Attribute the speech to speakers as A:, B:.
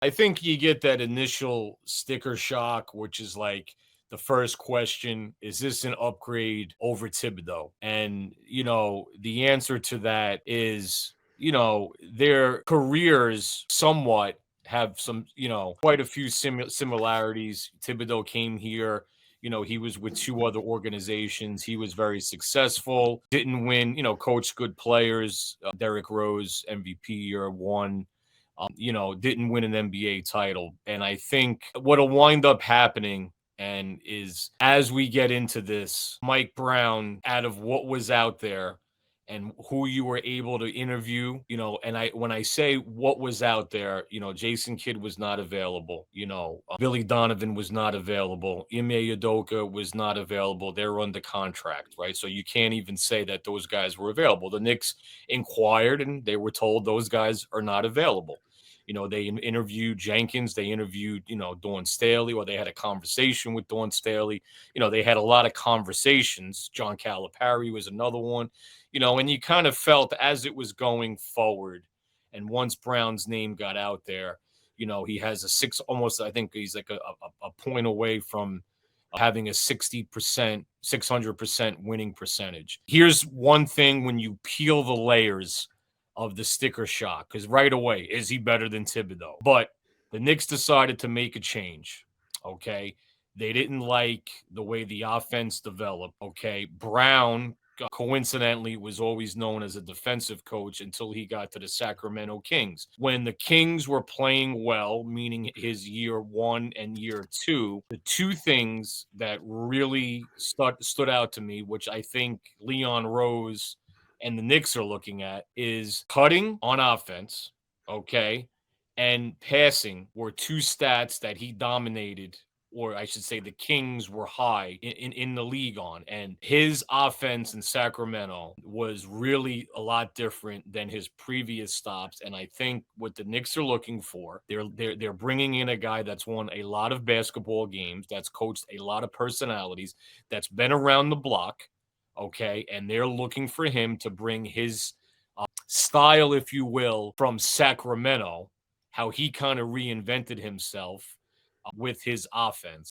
A: I think you get that initial sticker shock, which is like the first question, is this an upgrade over Thibodeau? And, the answer to that is, their careers somewhat have some, quite a few similarities. Thibodeau came here. He was with two other organizations. He was very successful, didn't win, coached good players. Derrick Rose, MVP year one, didn't win an NBA title. And I think what'll wind up happening and is as we get into this, Mike Brown, out of what was out there and who you were able to interview, and when I say what was out there, Jason Kidd was not available, Billy Donovan was not available, Ime Udoka was not available. They're under contract, right? So you can't even say that those guys were available. The Knicks inquired and they were told those guys are not available. They interviewed Jenkins, they interviewed, Dawn Staley, or they had a conversation with Dawn Staley. They had a lot of conversations. John Calipari was another one, and you kind of felt as it was going forward. And once Brown's name got out there, he has I think he's like a point away from having a 60%, 600% winning percentage. Here's one thing when you peel the layers of the sticker shock, because right away, is he better than Thibodeau? But the Knicks decided to make a change. Okay. They didn't like the way the offense developed. Okay. Brown, coincidentally, was always known as a defensive coach until he got to the Sacramento Kings. When the Kings were playing well, meaning his year one and year two, the two things that really stood out to me, which I think Leon Rose and the Knicks are looking at, is cutting on offense, okay, and passing were two stats that he dominated, or I should say the Kings were high in the league on. And his offense in Sacramento was really a lot different than his previous stops. And I think what the Knicks are looking for, they're bringing in a guy that's won a lot of basketball games, that's coached a lot of personalities, that's been around the block, okay, and they're looking for him to bring his style, if you will, from Sacramento, how he kind of reinvented himself with his offense.